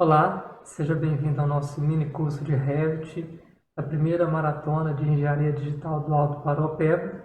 Olá, seja bem-vindo ao nosso mini curso de Revit, a primeira maratona de Engenharia Digital do Alto Paraopeba.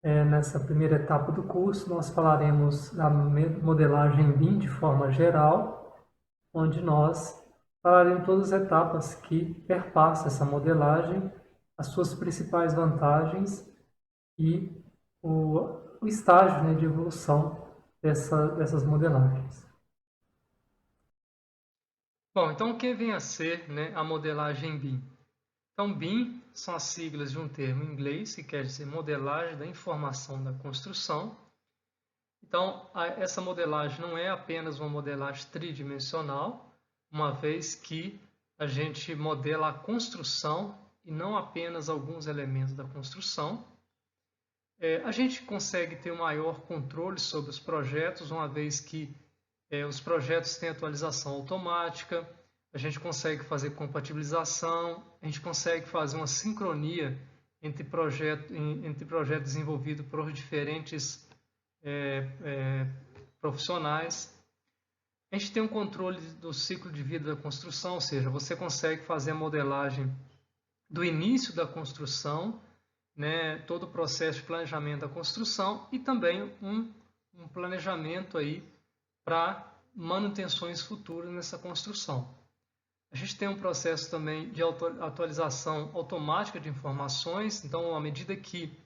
Nessa primeira etapa do curso, nós falaremos da modelagem BIM de forma geral, onde nós falaremos todas as etapas que perpassam essa modelagem, as suas principais vantagens e o estágio, né, de evolução dessas modelagens. Bom, então o que vem a ser, né, a modelagem BIM? Então, BIM são as siglas de um termo em inglês que quer dizer modelagem da informação da construção. Então, essa modelagem não é apenas uma modelagem tridimensional, uma vez que a gente modela a construção e não apenas alguns elementos da construção. A gente consegue ter um maior controle sobre os projetos, uma vez que os projetos têm atualização automática, a gente consegue fazer compatibilização, a gente consegue fazer uma sincronia entre projetos desenvolvidos por diferentes profissionais. A gente tem um controle do ciclo de vida da construção, ou seja, você consegue fazer a modelagem do início da construção, né, todo o processo de planejamento da construção e também um planejamento aí para manutenções futuras nessa construção. A gente tem um processo também de atualização automática de informações, então à medida que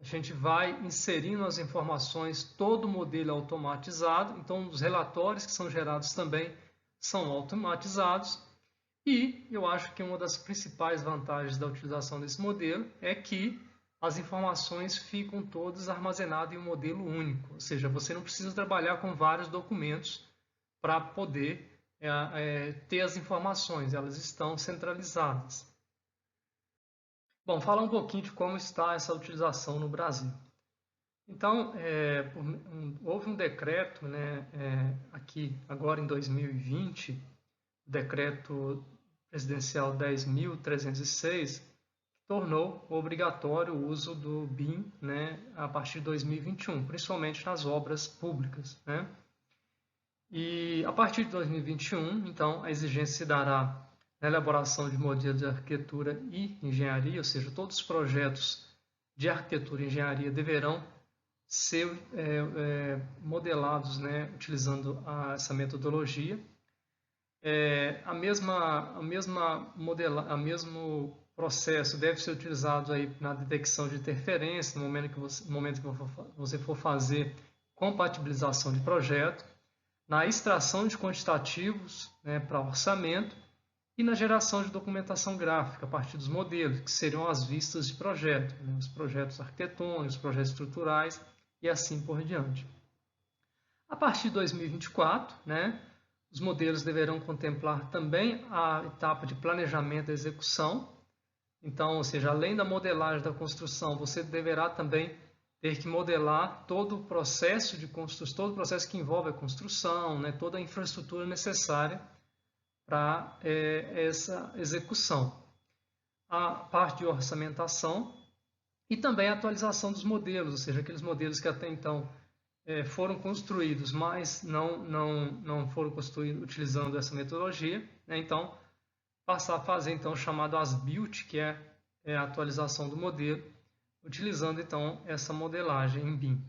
a gente vai inserindo as informações, todo o modelo é automatizado, então os relatórios que são gerados também são automatizados. E eu acho que uma das principais vantagens da utilização desse modelo é que as informações ficam todas armazenadas em um modelo único, ou seja, você não precisa trabalhar com vários documentos para poder ter as informações, elas estão centralizadas. Bom, falar um pouquinho de como está essa utilização no Brasil. Então, houve um decreto, né, aqui agora em 2020, o decreto presidencial 10.306, que tornou obrigatório o uso do BIM, né, a partir de 2021, principalmente nas obras públicas, né? E a partir de 2021, então, a exigência se dará na elaboração de modelos de arquitetura e engenharia, ou seja, todos os projetos de arquitetura e engenharia deverão ser modelados, né, utilizando essa metodologia. A mesmo processo deve ser utilizado aí na detecção de interferência no momento que você for fazer compatibilização de projeto, na extração de quantitativos, né, para orçamento e na geração de documentação gráfica a partir dos modelos, que seriam as vistas de projeto, né, os projetos arquitetônicos, os projetos estruturais e assim por diante. A partir de 2024, né, os modelos deverão contemplar também a etapa de planejamento e execução. Então, ou seja, além da modelagem da construção, você deverá também ter que modelar todo o processo de construção, todo o processo que envolve a construção, né, toda a infraestrutura necessária para essa execução. A parte de orçamentação e também a atualização dos modelos, ou seja, aqueles modelos que até então foram construídos, mas não foram construídos utilizando essa metodologia, né? Então, passar a fazer então o chamado as-built, que é a atualização do modelo, utilizando então essa modelagem em BIM.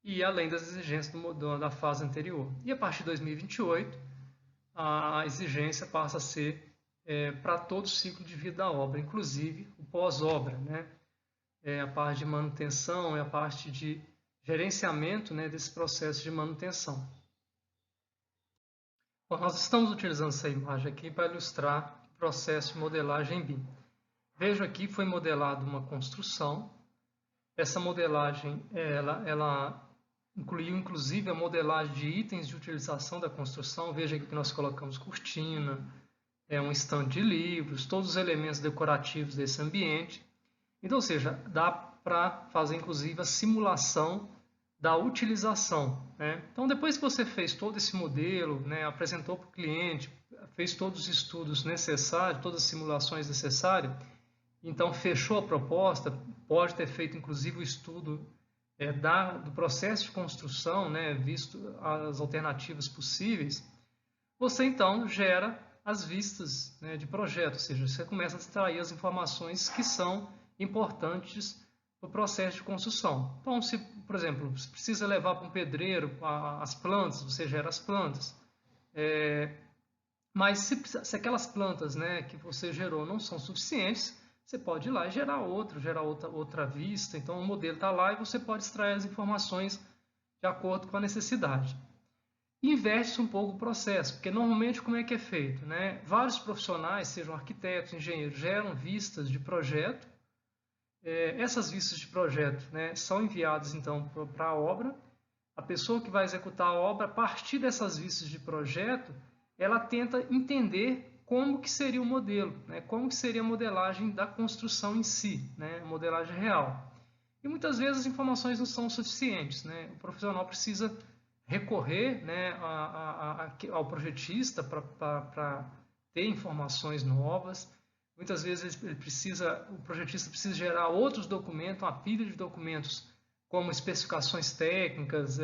E além das exigências da fase anterior. E a partir de 2028, a exigência passa a ser para todo o ciclo de vida da obra, inclusive o pós-obra, né? A parte de manutenção e a parte de gerenciamento, né, desse processo de manutenção. Bom, nós estamos utilizando essa imagem aqui para ilustrar o processo de modelagem em BIM. Vejo aqui foi modelada uma construção. Essa modelagem ela incluiu inclusive a modelagem de itens de utilização da construção. Veja aqui que nós colocamos cortina, um stand de livros, todos os elementos decorativos desse ambiente. Então, ou seja, dá para fazer inclusive a simulação da utilização, né? Então, depois que você fez todo esse modelo, né, apresentou para o cliente, fez todos os estudos necessários, todas as simulações necessárias, então fechou a proposta, pode ter feito inclusive o estudo do processo de construção, né, visto as alternativas possíveis, você então gera as vistas, né, de projeto, ou seja, você começa a extrair as informações que são importantes para o processo de construção. Então, se, por exemplo, se precisa levar para um pedreiro as plantas, você gera as plantas. Mas se aquelas plantas, né, que você gerou não são suficientes, você pode ir lá e gerar outra vista. Então, o modelo está lá e você pode extrair as informações de acordo com a necessidade. Inverte um pouco o processo, porque normalmente como é que é feito, né? Vários profissionais, sejam arquitetos, engenheiros, geram vistas de projeto. Essas vistas de projeto, né, são enviadas então para a obra. A pessoa que vai executar a obra, a partir dessas vistas de projeto, ela tenta entender como que seria o modelo, né, como que seria a modelagem da construção em si, né, a modelagem real. E muitas vezes as informações não são suficientes, né? O profissional precisa recorrer, né, ao projetista para ter informações novas. Muitas vezes o projetista precisa gerar outros documentos, uma pilha de documentos, como especificações técnicas,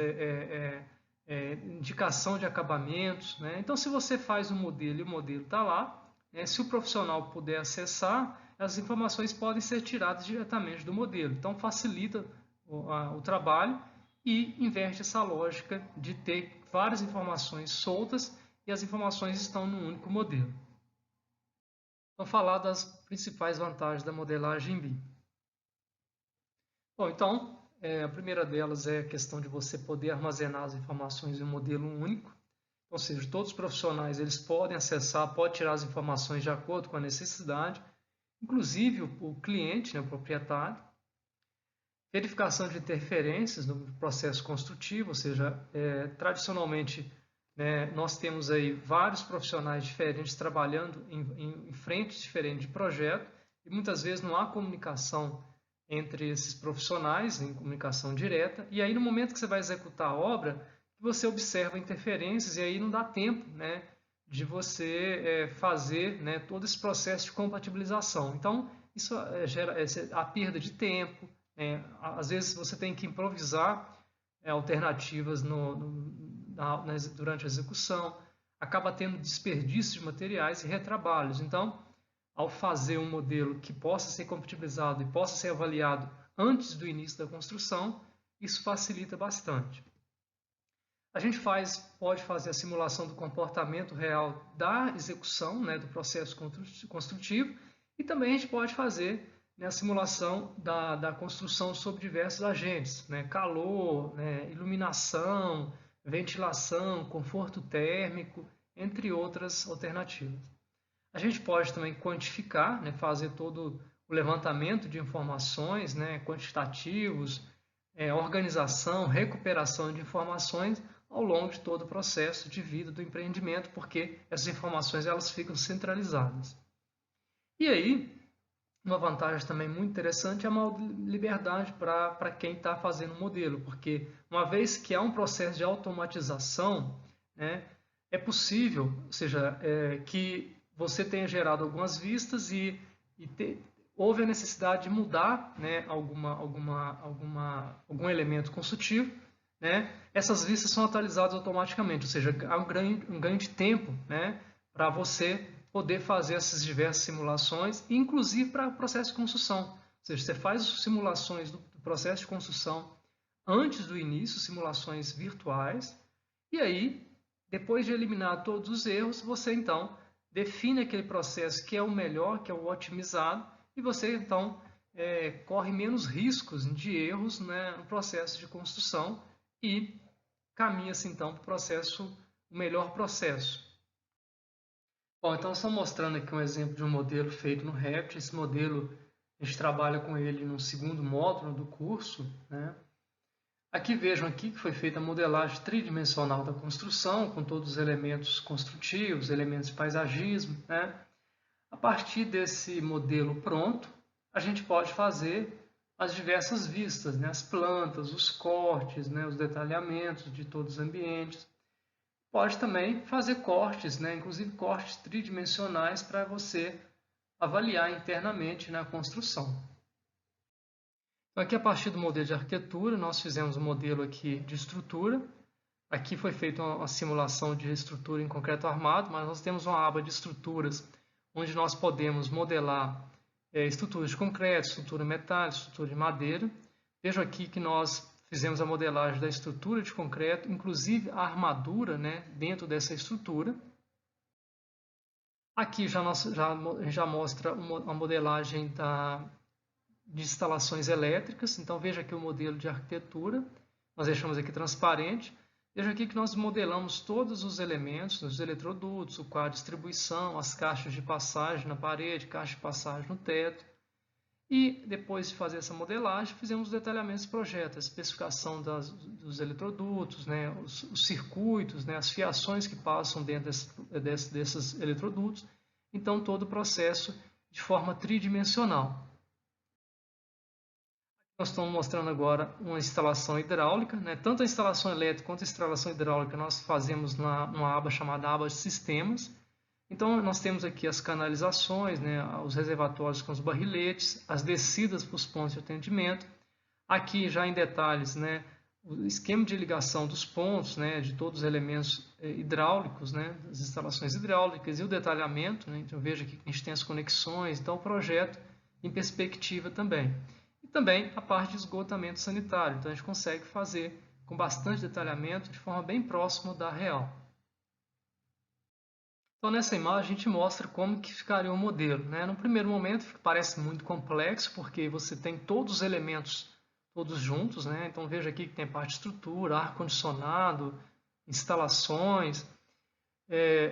indicação de acabamentos, né? Então, se você faz um modelo e o modelo está lá, né, se o profissional puder acessar, as informações podem ser tiradas diretamente do modelo. Então, facilita o trabalho e inverte essa lógica de ter várias informações soltas e as informações estão num único modelo. Vamos falar das principais vantagens da modelagem em BIM. Bom, então, a primeira delas é a questão de você poder armazenar as informações em um modelo único. Ou seja, todos os profissionais eles podem acessar, podem tirar as informações de acordo com a necessidade, inclusive o cliente, né, o proprietário. Verificação de interferências no processo construtivo, ou seja, tradicionalmente, né, nós temos aí vários profissionais diferentes trabalhando em frentes diferentes de projeto e muitas vezes não há comunicação entre esses profissionais, em comunicação direta, e aí no momento que você vai executar a obra, você observa interferências e aí não dá tempo, né, de você fazer, né, todo esse processo de compatibilização. Então, isso gera a perda de tempo, às vezes você tem que improvisar alternativas durante a execução, acaba tendo desperdício de materiais e retrabalhos. Então, ao fazer um modelo que possa ser compatibilizado e possa ser avaliado antes do início da construção, isso facilita bastante. A gente pode fazer a simulação do comportamento real da execução, né, do processo construtivo, e também a gente pode fazer, né, a simulação da construção sob diversos agentes, né, calor, né, iluminação, ventilação, conforto térmico, entre outras alternativas. A gente pode também quantificar, né, fazer todo o levantamento de informações, né, quantitativos, organização, recuperação de informações ao longo de todo o processo de vida do empreendimento, porque essas informações elas ficam centralizadas. E aí, uma vantagem também muito interessante é a maior liberdade para quem está fazendo o modelo, porque uma vez que há um processo de automatização, né, é possível, ou seja, que você tenha gerado algumas vistas e houve a necessidade de mudar, né, algum elemento construtivo, né, essas vistas são atualizadas automaticamente, ou seja, há um ganho de tempo, né, para você poder fazer essas diversas simulações, inclusive para o processo de construção. Ou seja, você faz simulações do processo de construção antes do início, simulações virtuais, e aí, depois de eliminar todos os erros, você então define aquele processo que é o melhor, que é o otimizado, e você então corre menos riscos de erros, né, no processo de construção e caminha-se então para o melhor processo. Bom, então só mostrando aqui um exemplo de um modelo feito no Revit. Esse modelo a gente trabalha com ele no segundo módulo do curso, né? Aqui vejam aqui que foi feita a modelagem tridimensional da construção, com todos os elementos construtivos, elementos de paisagismo, né? A partir desse modelo pronto, a gente pode fazer as diversas vistas, né? As plantas, os cortes, né? Os detalhamentos de todos os ambientes. Pode também fazer cortes, né? Inclusive cortes tridimensionais para você avaliar internamente na construção. Então, aqui a partir do modelo de arquitetura, nós fizemos um modelo aqui de estrutura. Aqui foi feita uma simulação de estrutura em concreto armado, mas nós temos uma aba de estruturas, onde nós podemos modelar estruturas de concreto, estrutura metálica, estrutura de madeira. Vejo aqui que nós fizemos a modelagem da estrutura de concreto, inclusive a armadura, né, dentro dessa estrutura. Aqui já mostra uma modelagem de instalações elétricas. Então veja aqui o modelo de arquitetura. Nós deixamos aqui transparente. Veja aqui que nós modelamos todos os elementos, os eletrodutos, o quadro de distribuição, as caixas de passagem na parede, caixa de passagem no teto. E depois de fazer essa modelagem, fizemos os detalhamentos do projeto, a especificação dos eletrodutos, né, os circuitos, né, as fiações que passam dentro desses eletrodutos. Então, todo o processo de forma tridimensional. Nós estamos mostrando agora uma instalação hidráulica, né? Tanto a instalação elétrica quanto a instalação hidráulica nós fazemos numa aba chamada aba de sistemas. Então nós temos aqui as canalizações, né? Os reservatórios com os barriletes, as descidas para os pontos de atendimento. Aqui já em detalhes, né? O esquema de ligação dos pontos, né? De todos os elementos hidráulicos, né? Das instalações hidráulicas e o detalhamento, né? Então veja aqui que a gente tem as conexões, então o projeto em perspectiva também. E também a parte de esgotamento sanitário. Então a gente consegue fazer com bastante detalhamento, de forma bem próxima da real. Então nessa imagem a gente mostra como que ficaria o modelo, né? No primeiro momento parece muito complexo, porque você tem todos os elementos todos juntos, né? Então veja aqui que tem parte de estrutura, ar-condicionado, instalações,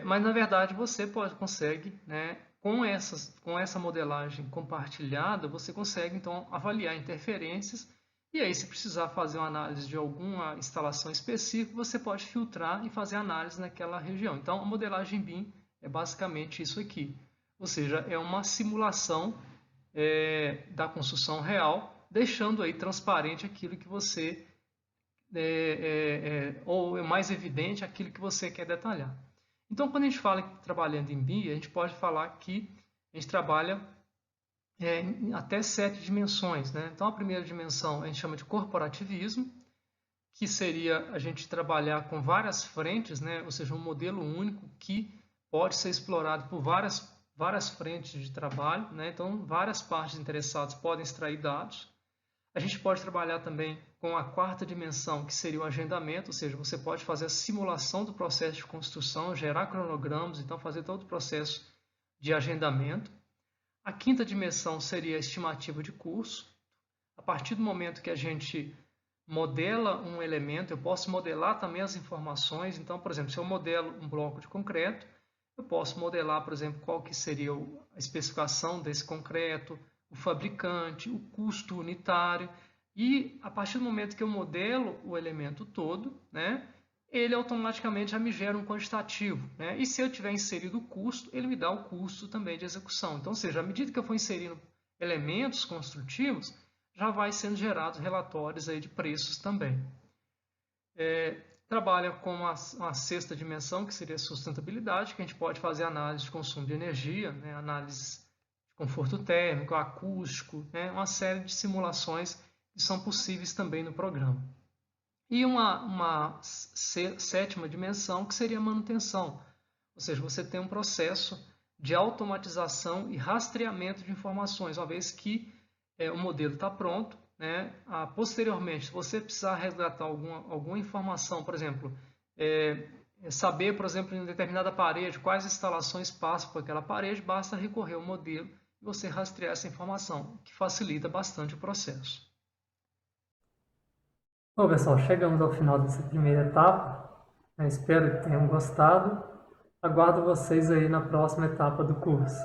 mas na verdade você consegue, né? Com essa modelagem compartilhada, você consegue então avaliar interferências e aí se precisar fazer uma análise de alguma instalação específica, você pode filtrar e fazer análise naquela região. Então a modelagem BIM é basicamente isso aqui, ou seja, é uma simulação da construção real, deixando aí transparente aquilo que você, ou é mais evidente aquilo que você quer detalhar. Então, quando a gente fala trabalhando em BIM, a gente pode falar que a gente trabalha em até 7 dimensões, né? Então, a primeira dimensão a gente chama de corporativismo, que seria a gente trabalhar com várias frentes, né? Ou seja, um modelo único que pode ser explorado por várias frentes de trabalho, né? Então, várias partes interessadas podem extrair dados. A gente pode trabalhar também com a quarta dimensão, que seria o agendamento, ou seja, você pode fazer a simulação do processo de construção, gerar cronogramas, então fazer todo o processo de agendamento. A quinta dimensão seria a estimativa de custo. A partir do momento que a gente modela um elemento, eu posso modelar também as informações. Então, por exemplo, se eu modelo um bloco de concreto, eu posso modelar, por exemplo, qual que seria a especificação desse concreto, o fabricante, o custo unitário, e a partir do momento que eu modelo o elemento todo, né, ele automaticamente já me gera um quantitativo, né? E se eu tiver inserido o custo, ele me dá o custo também de execução. Então, ou seja, à medida que eu for inserindo elementos construtivos, já vai sendo gerados relatórios aí de preços também. Trabalha com uma sexta dimensão, que seria a sustentabilidade, que a gente pode fazer análise de consumo de energia, né, análise conforto térmico, acústico, né? Uma série de simulações que são possíveis também no programa. E uma sétima dimensão, que seria a manutenção, ou seja, você tem um processo de automatização e rastreamento de informações, uma vez que o modelo está pronto, né? Posteriormente, se você precisar resgatar alguma informação, por exemplo, saber, por exemplo, em determinada parede, quais instalações passam por aquela parede, basta recorrer ao modelo e você rastrear essa informação, que facilita bastante o processo. Bom, pessoal, chegamos ao final dessa primeira etapa. Eu espero que tenham gostado. Aguardo vocês aí na próxima etapa do curso.